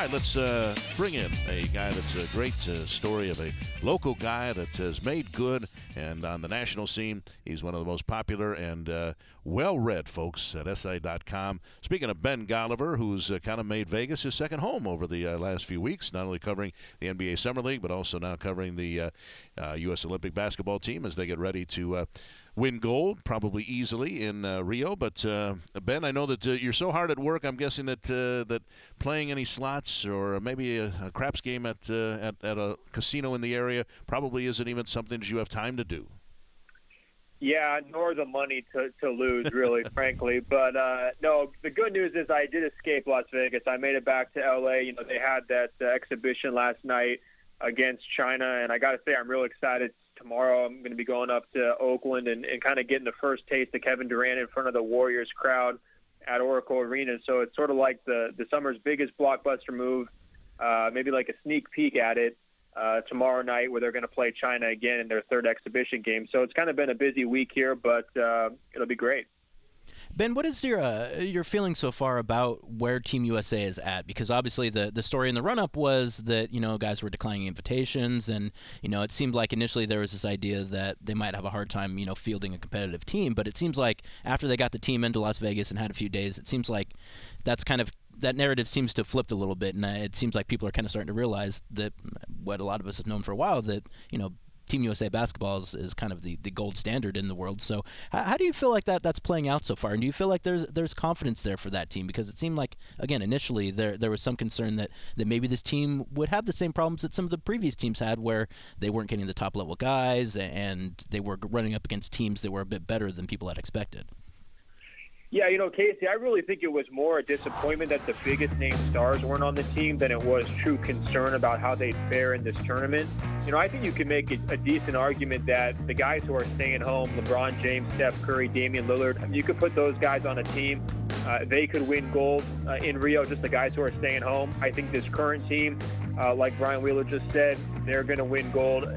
right, let's bring in a guy that's a great story of a local guy that has made good, and on the national scene, he's one of the most popular and well-read folks at SI.com. Speaking of Ben Golliver, who's kind of made Vegas his second home over the last few weeks, not only covering the NBA Summer League, but also now covering the U.S. Olympic basketball team as they get ready to win gold, probably easily in Rio. But Ben, I know that you're so hard at work. I'm guessing that that playing any slots or maybe a craps game at a casino in the area probably isn't even something that you have time to do. Yeah, nor the money to lose, really, frankly. But, no, the good news is I did escape Las Vegas. I made it back to L.A. You know, they had that exhibition last night against China, and I got to say I'm real excited. Tomorrow I'm going to be going up to Oakland and kind of getting the first taste of Kevin Durant in front of the Warriors crowd at Oracle Arena. So it's sort of like the summer's biggest blockbuster move, maybe like a sneak peek at it tomorrow night where they're going to play China again in their third exhibition game. So it's kind of been a busy week here, but it'll be great. Ben, what is your feeling so far about where Team USA is at? Because obviously the story in the run-up was that, you know, guys were declining invitations, and, you know, it seemed like initially there was this idea that they might have a hard time, you know, fielding a competitive team. But it seems like after they got the team into Las Vegas and had a few days, it seems like that narrative seems to have flipped a little bit, and it seems like people are kind of starting to realize that what a lot of us have known for a while, that, you know, Team USA basketball is kind of the gold standard in the world. So how do you feel like that's playing out so far? And do you feel like there's confidence there for that team? Because it seemed like, again, initially there was some concern that maybe this team would have the same problems that some of the previous teams had, where they weren't getting the top-level guys and they were running up against teams that were a bit better than people had expected. Yeah, you know, Casey, I really think it was more a disappointment that the biggest name stars weren't on the team than it was true concern about how they'd fare in this tournament. You know, I think you can make a decent argument that the guys who are staying home, LeBron James, Steph Curry, Damian Lillard, you could put those guys on a team. They could win gold in Rio, just the guys who are staying home. I think this current team, like Brian Wheeler just said, they're going to win gold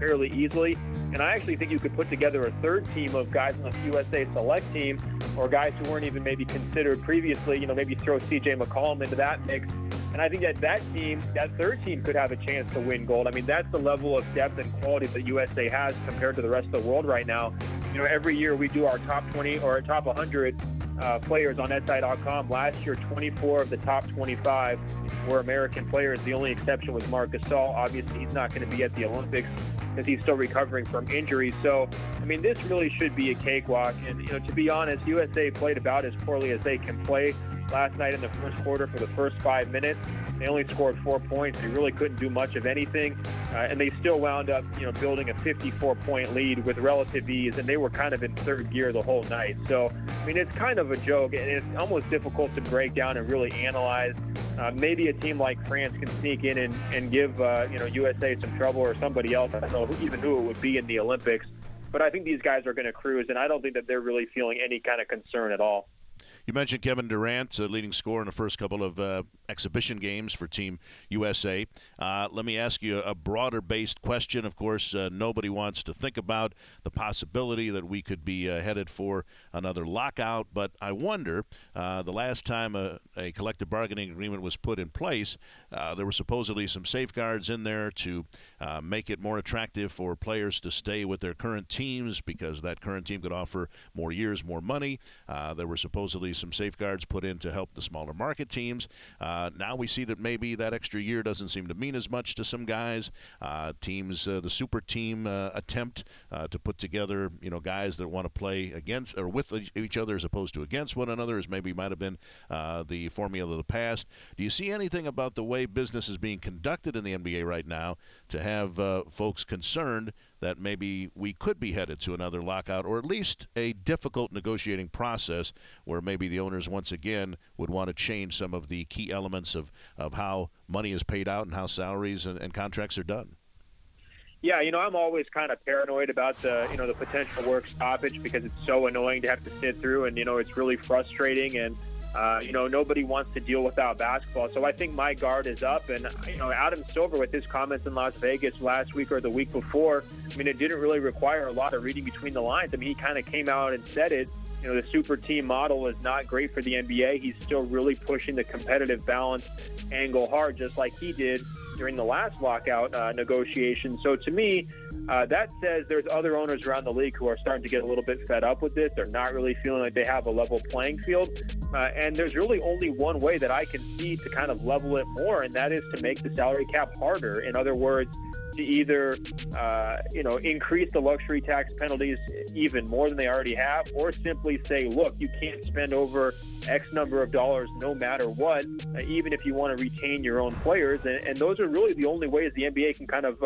fairly easily. And I actually think you could put together a third team of guys on the USA Select team, or guys who weren't even maybe considered previously, you know, maybe throw C.J. McCollum into that mix. And I think that third team could have a chance to win gold. I mean, that's the level of depth and quality that USA has compared to the rest of the world right now. You know, every year we do our top 20 or our top 100 players on SI.com. Last year, 24 of the top 25 were American players. The only exception was Marc Gasol. Obviously, he's not going to be at the Olympics because he's still recovering from injury. So, I mean, this really should be a cakewalk. And, you know, to be honest, USA played about as poorly as they can play last night in the first quarter for the first 5 minutes. They only scored 4 points. They really couldn't do much of anything. And they still wound up, you know, building a 54-point lead with relative ease, and they were kind of in third gear the whole night. So, I mean, it's kind of a joke, and it's almost difficult to break down and really analyze. Maybe a team like France can sneak in and give, you know, USA some trouble, or somebody else. I don't know even who it would be in the Olympics. But I think these guys are going to cruise, and I don't think that they're really feeling any kind of concern at all. You mentioned Kevin Durant, leading scorer in the first couple of exhibition games for Team USA. Let me ask you a broader-based question. Of course, nobody wants to think about the possibility that we could be headed for another lockout, but I wonder, the last time a collective bargaining agreement was put in place, there were supposedly some safeguards in there to make it more attractive for players to stay with their current teams because that current team could offer more years, more money. There were supposedly some safeguards put in to help the smaller market teams. Now we see that maybe that extra year doesn't seem to mean as much to some guys. Teams, the super team attempt to put together, you know, guys that want to play against or with each other as opposed to against one another, as maybe might have been the formula of the past. Do you see anything about the way business is being conducted in the NBA right now to have folks concerned that maybe we could be headed to another lockout, or at least a difficult negotiating process where maybe the owners once again would want to change some of the key elements of how money is paid out and how salaries and contracts are done? Yeah, you know, I'm always kind of paranoid about the potential work stoppage because it's so annoying to have to sit through, and, you know, it's really frustrating, and nobody wants to deal without basketball. So I think my guard is up. And, you know, Adam Silver with his comments in Las Vegas last week or the week before, I mean, it didn't really require a lot of reading between the lines. I mean, he kind of came out and said it. the super team model is not great for the NBA. He's still really pushing the competitive balance angle hard, just like he did during the last lockout negotiation. So to me, that says there's other owners around the league who are starting to get a little bit fed up with this. They're not really feeling like they have a level playing field. And there's really only one way that I can see to kind of level it more, and that is to make the salary cap harder. In other words, to either, increase the luxury tax penalties even more than they already have, or simply say, look, you can't spend over X number of dollars no matter what, even if you want to retain your own players. And those are really the only ways the NBA can kind of,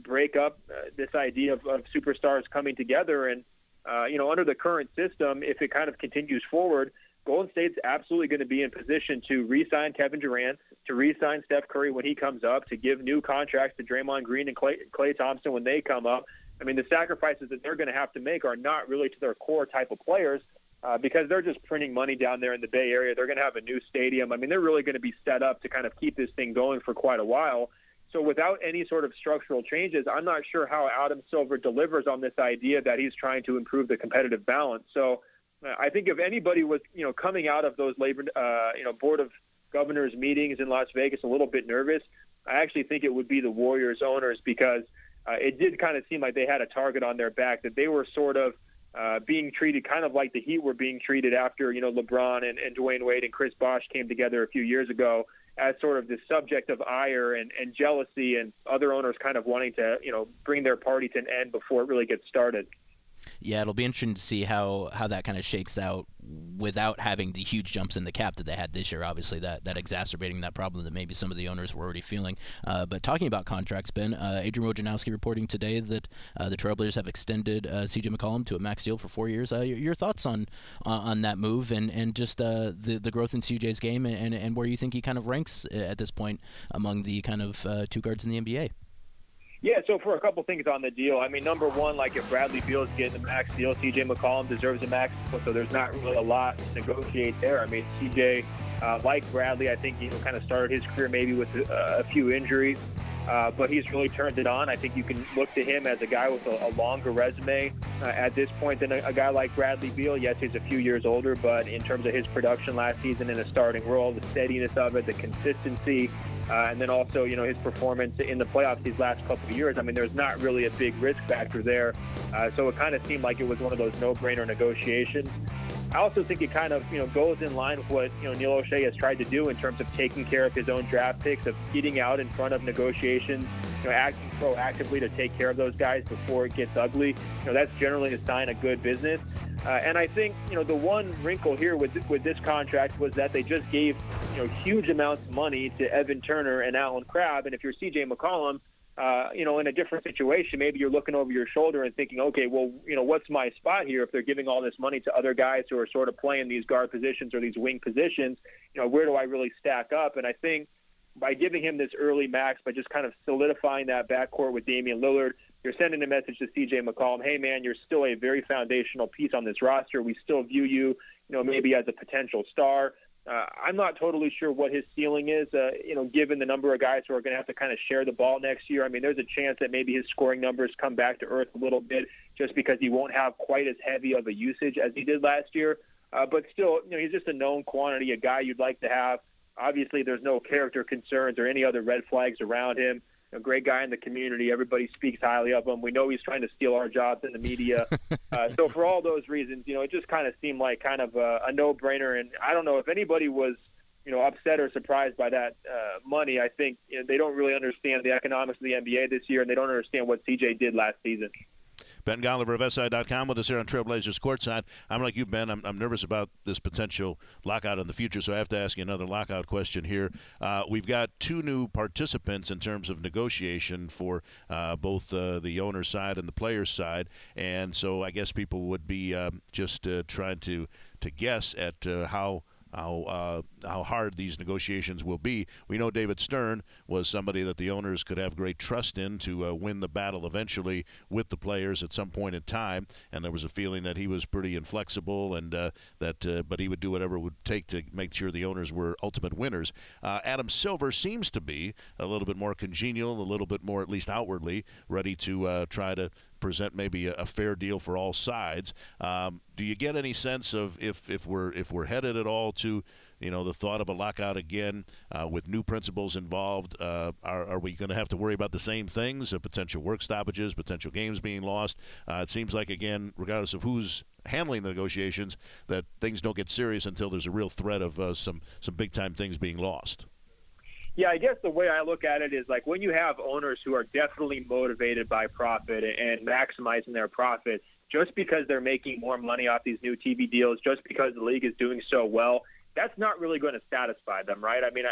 break up this idea of superstars coming together. And, under the current system, if it kind of continues forward, Golden State's absolutely going to be in position to re-sign Kevin Durant, to re-sign Steph Curry when he comes up, to give new contracts to Draymond Green and Klay Thompson when they come up. I mean, the sacrifices that they're going to have to make are not really to their core type of players because they're just printing money down there in the Bay Area. They're going to have a new stadium. I mean, they're really going to be set up to kind of keep this thing going for quite a while. So without any sort of structural changes, I'm not sure how Adam Silver delivers on this idea that he's trying to improve the competitive balance. So I think if anybody was, coming out of those labor, Board of Governors meetings in Las Vegas a little bit nervous, I actually think it would be the Warriors owners, because it did kind of seem like they had a target on their back, that they were sort of being treated kind of like the Heat were being treated after, LeBron and Dwayne Wade and Chris Bosh came together a few years ago, as sort of the subject of ire and jealousy, and other owners kind of wanting to, bring their party to an end before it really gets started. Yeah, it'll be interesting to see how that kind of shakes out without having the huge jumps in the cap that they had this year. Obviously, that exacerbating that problem that maybe some of the owners were already feeling. But talking about contracts, Ben, Adrian Wojnarowski reporting today that the Trailblazers have extended C.J. McCollum to a max deal for 4 years. Your thoughts on that move and just the growth in C.J.'s game and where you think he kind of ranks at this point among the kind of two guards in the NBA? Yeah, so for a couple things on the deal, I mean, number one, like if Bradley Beal's getting the max deal, C.J. McCollum deserves a max deal, so there's not really a lot to negotiate there. I mean, C.J., like Bradley, I think, kind of started his career maybe with a few injuries, but he's really turned it on. I think you can look to him as a guy with a longer resume at this point than a guy like Bradley Beal. Yes, he's a few years older, but in terms of his production last season in a starting role, the steadiness of it, the consistency, and then also, his performance in the playoffs these last couple of years. I mean, there's not really a big risk factor there. So it kind of seemed like it was one of those no-brainer negotiations. I also think it kind of, goes in line with what, Neil O'Shea has tried to do in terms of taking care of his own draft picks, of getting out in front of negotiations, acting proactively to take care of those guys before it gets ugly. That's generally a sign of good business. And I think, the one wrinkle here with this contract was that they just gave, huge amounts of money to Evan Turner and Alan Crabb. And if you're C.J. McCollum, in a different situation, maybe you're looking over your shoulder and thinking, okay, well, what's my spot here if they're giving all this money to other guys who are sort of playing these guard positions or these wing positions? Where do I really stack up? And I think by giving him this early max, by just kind of solidifying that backcourt with Damian Lillard, you're sending a message to C.J. McCollum, hey, man, you're still a very foundational piece on this roster. We still view you, maybe as a potential star. I'm not totally sure what his ceiling is, given the number of guys who are going to have to kind of share the ball next year. I mean, there's a chance that maybe his scoring numbers come back to earth a little bit just because he won't have quite as heavy of a usage as he did last year. But still, he's just a known quantity, a guy you'd like to have. Obviously, there's no character concerns or any other red flags around him. A great guy in the community. Everybody speaks highly of him. We know he's trying to steal our jobs in the media. So for all those reasons, it just kind of seemed like kind of a no-brainer. And I don't know if anybody was, upset or surprised by that money. I think they don't really understand the economics of the NBA this year, and they don't understand what CJ did last season. Ben Golliver of SI.com with us here on Trailblazers Courtside. I'm like you, Ben. I'm nervous about this potential lockout in the future, so I have to ask you another lockout question here. We've got two new participants in terms of negotiation for both the owner's side and the player's side, and so I guess people would be just trying to guess at how hard these negotiations will be. We know David Stern was somebody that the owners could have great trust in to win the battle eventually with the players at some point in time, and there was a feeling that he was pretty inflexible and but he would do whatever it would take to make sure the owners were ultimate winners. Adam Silver seems to be a little bit more congenial, a little bit more, at least outwardly, ready to try to present maybe a fair deal for all sides. Do you get any sense of if we're headed at all to the thought of a lockout again with new principals involved? Are we going to have to worry about the same things, potential work stoppages, potential games being lost? It seems like, again, regardless of who's handling the negotiations, that things don't get serious until there's a real threat of some big-time things being lost. Yeah, I guess the way I look at it is like when you have owners who are definitely motivated by profit and maximizing their profit, just because they're making more money off these new TV deals, just because the league is doing so well, that's not really going to satisfy them, right? I mean,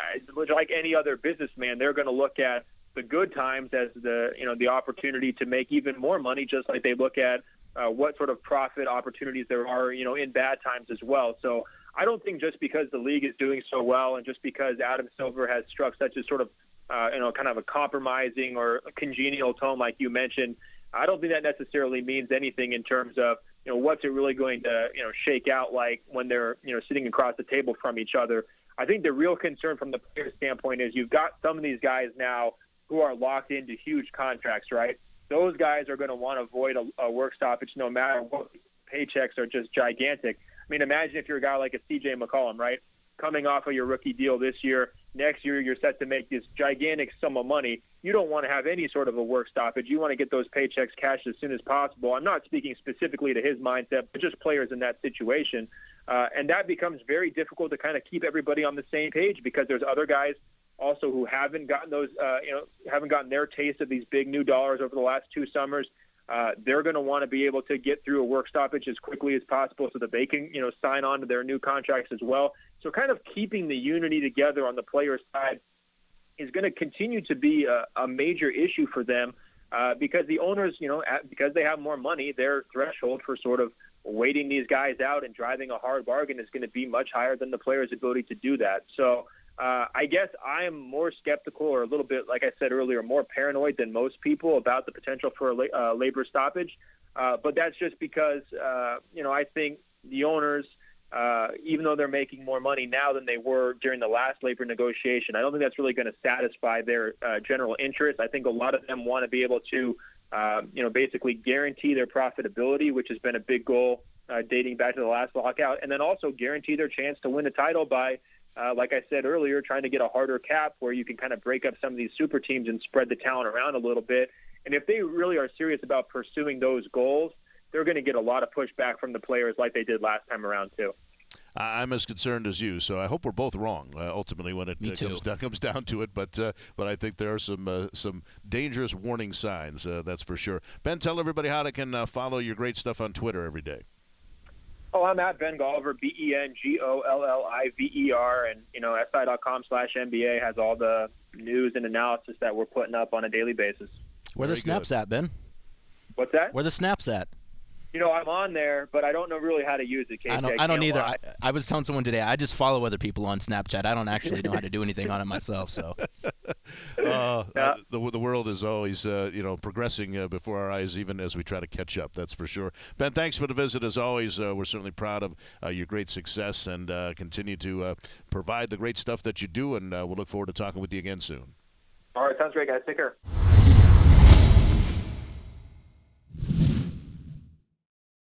like any other businessman, they're going to look at the good times as the opportunity to make even more money, just like they look at what sort of profit opportunities there are, in bad times as well. So I don't think just because the league is doing so well and just because Adam Silver has struck such a sort of, kind of a compromising or a congenial tone like you mentioned, I don't think that necessarily means anything in terms of, what's it really going to, shake out like when they're, sitting across the table from each other. I think the real concern from the player standpoint is you've got some of these guys now who are locked into huge contracts, right? Those guys are going to want to avoid a work stoppage no matter what. Paychecks are just gigantic. I mean, imagine if you're a guy like a C.J. McCollum, right? Coming off of your rookie deal this year, next year you're set to make this gigantic sum of money. You don't want to have any sort of a work stoppage. You want to get those paychecks cashed as soon as possible. I'm not speaking specifically to his mindset, but just players in that situation. And that becomes very difficult to kind of keep everybody on the same page because there's other guys also who haven't gotten those, haven't gotten their taste of these big new dollars over the last 2 summers. They're going to want to be able to get through a work stoppage as quickly as possible so that they can, sign on to their new contracts as well. So kind of keeping the unity together on the player side is going to continue to be a major issue for them because the owners, because they have more money, their threshold for sort of waiting these guys out and driving a hard bargain is going to be much higher than the players' ability to do that. So I guess I am more skeptical or a little bit, like I said earlier, more paranoid than most people about the potential for a labor stoppage. But that's just because, I think the owners, even though they're making more money now than they were during the last labor negotiation, I don't think that's really going to satisfy their general interest. I think a lot of them want to be able to, basically guarantee their profitability, which has been a big goal dating back to the last lockout, and then also guarantee their chance to win the title by, like I said earlier, trying to get a harder cap where you can kind of break up some of these super teams and spread the talent around a little bit. And if they really are serious about pursuing those goals, they're going to get a lot of pushback from the players like they did last time around too. I'm as concerned as you, so I hope we're both wrong ultimately when it comes down to it. But I think there are some dangerous warning signs, that's for sure. Ben, tell everybody how they can follow your great stuff on Twitter every day. Oh, I'm at Ben Golliver, BenGolliver, and SI.com/NBA has all the news and analysis that we're putting up on a daily basis. Where the snaps at, Ben? What's that? Where the snaps at? I'm on there, but I don't know really how to use it. I don't either. I was telling someone today, I just follow other people on Snapchat. I don't actually know how to do anything on it myself. So, the world is always progressing before our eyes, even as we try to catch up. That's for sure. Ben, thanks for the visit as always. We're certainly proud of your great success and continue to provide the great stuff that you do. And we'll look forward to talking with you again soon. All right, sounds great, guys. Take care.